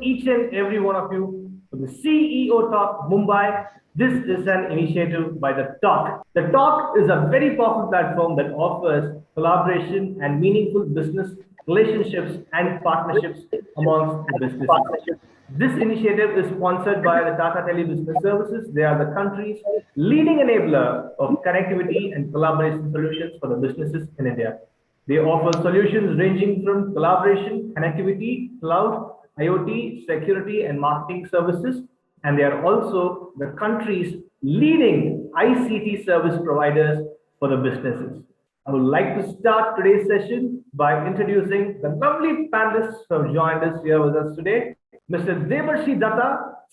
each and every one of you for the CEO Talk Mumbai. This is an initiative by the Talk. The Talk is a very powerful platform that offers collaboration and meaningful business relationships and partnerships amongst the businesses. This initiative is sponsored by the Tata Tele Business Services. They are the country's leading enabler of connectivity and collaboration solutions for the businesses in India. They offer solutions ranging from collaboration, connectivity, cloud, IoT, security, and marketing services. And they are also the country's leading ICT service providers for the businesses. I would like to start today's session by introducing the lovely panelists who have joined us here with us today. Mr. Debarshi Datta,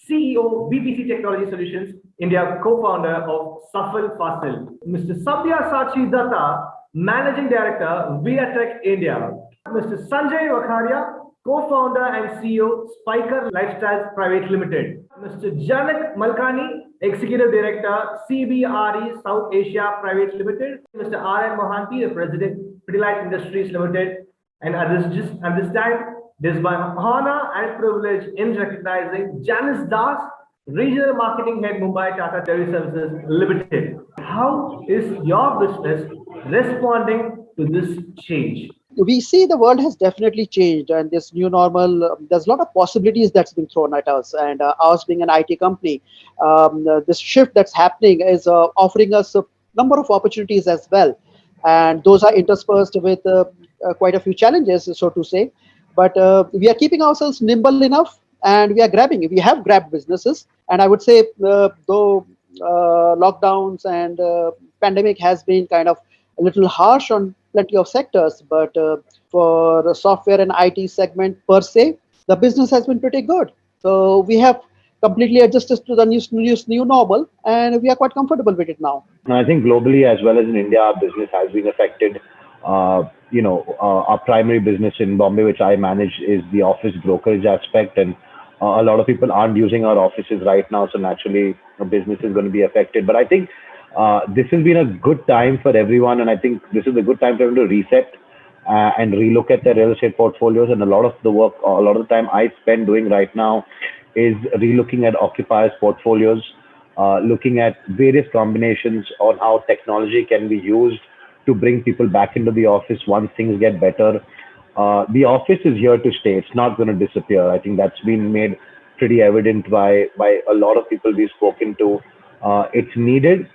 CEO, BPC Technology Solutions, India co-founder of Safal Fasil. Mr. Sabyasachi Datta, Managing Director, Viatech India. Mr. Sanjay Vakharia, co-founder and CEO, Spiker Lifestyles Private Limited. Mr. Janak Malkani, Executive Director, CBRE South Asia Private Limited. Mr. R.N. Mohanty, the President, Pidilite Industries Limited. And at this time, it is my honor and privilege in recognizing Janice Das, Regional Marketing Head, Mumbai Tata Teleservices Limited. How is your business responding to this change? We see the world has definitely changed, and this new normal, there's a lot of possibilities that's been thrown at us. And ours being an IT company, this shift that's happening is offering us a number of opportunities as well. And those are interspersed with quite a few challenges, so to say. But we are keeping ourselves nimble enough, and we are grabbing. We have grabbed businesses, and I would say, though lockdowns and pandemic has been kind of a little harsh on plenty of sectors, but for the software and IT segment per se, the business has been pretty good. So we have completely adjusted to the new normal, and we are quite comfortable with it now. I think globally as well as in India, our business has been affected. Our primary business in Bombay, which I manage, is the office brokerage aspect, and a lot of people aren't using our offices right now, so naturally the business is going to be affected. But I think this has been a good time for everyone, and I think this is a good time for everyone to reset and relook at their real estate portfolios. And a lot of the time I spend doing right now is relooking at occupiers' portfolios, looking at various combinations on how technology can be used to bring people back into the office once things get better. The office is here to stay. It's not going to disappear. I think that's been made pretty evident by a lot of people we've spoken to. It's needed.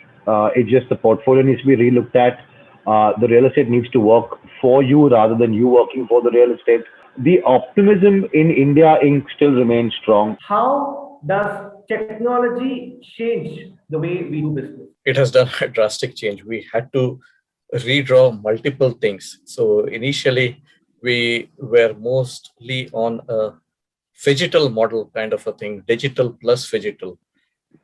It's just the portfolio needs to be relooked at. The real estate needs to work for you rather than you working for the real estate. The optimism in India Inc. still remains strong. How does technology change the way we do business? It has done a drastic change. We had to redraw multiple things. So initially, we were mostly on a phygital model kind of a thing, digital plus phygital.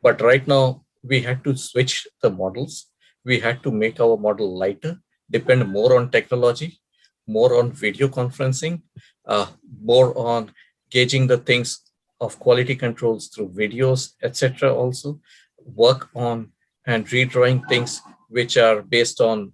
But right now, we had to switch the models. We had to make our model lighter, depend more on technology, more on video conferencing, more on gauging the things of quality controls through videos, etc. Also work on and redrawing things which are based on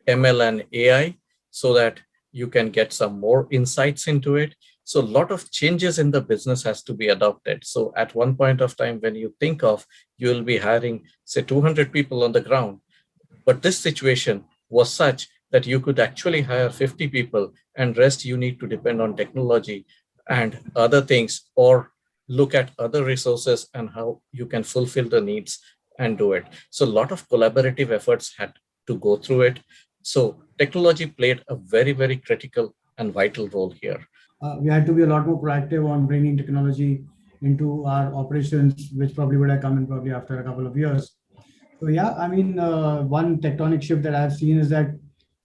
ML and AI so that you can get some more insights into it. So a lot of changes in the business has to be adopted. So at one point of time, when you think of, you will be hiring, say, 200 people on the ground. But this situation was such that you could actually hire 50 people and rest you need to depend on technology and other things, or look at other resources and how you can fulfill the needs and do it. So a lot of collaborative efforts had to go through it. So technology played a very, very critical and vital role here. We had to be a lot more proactive on bringing technology into our operations, which probably would have come in probably after a couple of years. So yeah, I mean, one tectonic shift that I've seen is that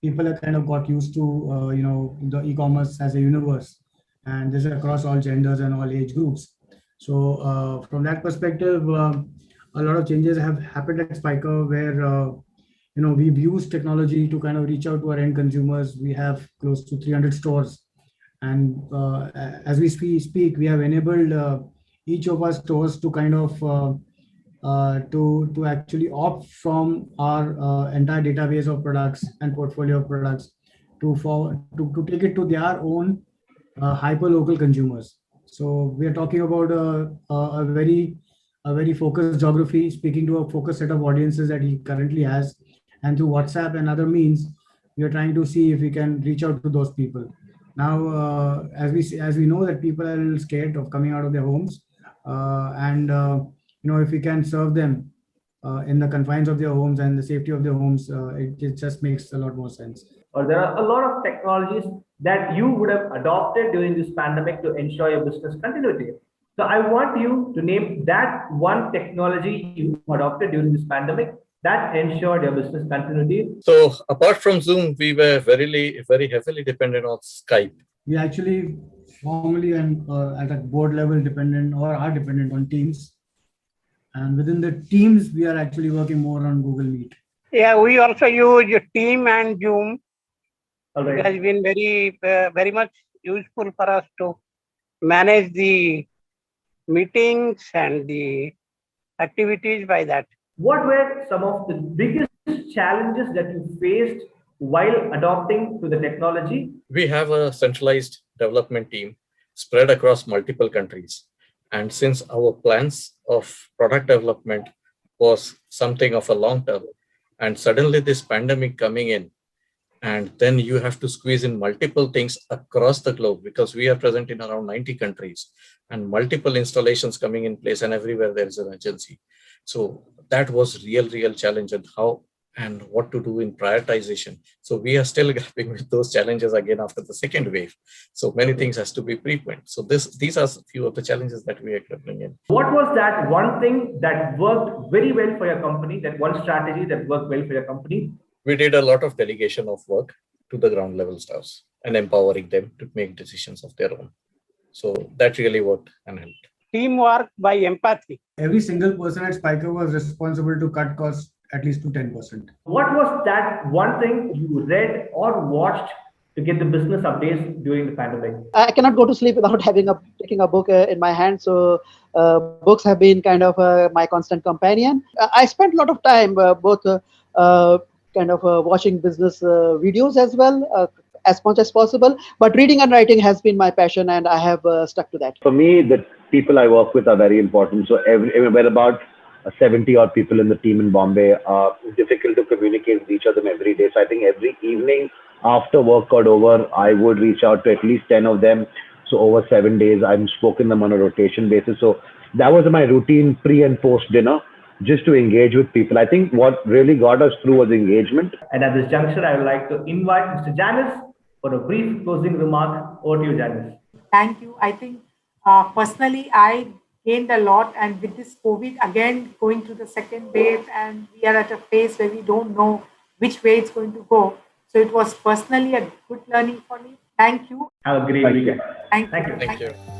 people have kind of got used to, the e-commerce as a universe, and this is across all genders and all age groups. So from that perspective, a lot of changes have happened at Spiker where, we've used technology to kind of reach out to our end consumers. We have close to 300 stores. And as we speak, we have enabled each of our stores to kind of to actually opt from our entire database of products and portfolio of products to take it to their own hyper local consumers. So we are talking about a very focused geography, speaking to a focused set of audiences that he currently has, and through WhatsApp and other means, we are trying to see if we can reach out to those people. Now, as we know that people are a little scared of coming out of their homes, and if we can serve them in the confines of their homes and the safety of their homes, it just makes a lot more sense. Or there are a lot of technologies that you would have adopted during this pandemic to ensure your business continuity. So I want you to name that one technology you adopted during this pandemic that ensured your business continuity. So apart from Zoom, we were very heavily dependent on Skype. We actually formally and at a board level dependent or are dependent on Teams. And within the teams, we are actually working more on Google Meet. Yeah, we also use Team and Zoom. All right. It has been very much useful for us to manage the meetings and the activities by that. What were some of the biggest challenges that you faced while adopting to the technology? We have a centralized development team spread across multiple countries. And since our plans of product development was something of a long term, and suddenly this pandemic coming in, and then you have to squeeze in multiple things across the globe because we are present in around 90 countries and multiple installations coming in place, and everywhere there is an urgency. So that was real challenge, and how and what to do in prioritization. So we are still grappling with those challenges again after the second wave. So many things has to be pre-planned. So these are a few of the challenges that we are grappling in. What was that one thing that worked very well for your company, that one strategy that worked well for your company? We did a lot of delegation of work to the ground level staffs and empowering them to make decisions of their own. So that really worked and helped. Teamwork by empathy. Every single person at Spiker was responsible to cut costs at least to 10%. What was that one thing you read or watched to get the business updates during the pandemic? I cannot go to sleep without taking a book in my hand. So books have been kind of my constant companion. I spent a lot of time both watching business videos as well, as much as possible. But reading and writing has been my passion, and I have stuck to that. For me, the people I work with are very important. So we're about 70 odd people in the team in Bombay. Difficult to communicate with each of them every day. So I think every evening after work got over, I would reach out to at least 10 of them. So over 7 days, I've spoken them on a rotation basis. So that was my routine pre and post dinner, just to engage with people. I think what really got us through was engagement. And at this juncture, I would like to invite Mr. Janice for a brief closing remark. Over to you, Janice. Thank you. I think personally, I gained a lot, and with this COVID again going through the second wave, and we are at a phase where we don't know which way it's going to go. So it was personally a good learning for me. Thank you. Have a great weekend. Thank you. Thank you. Thank you.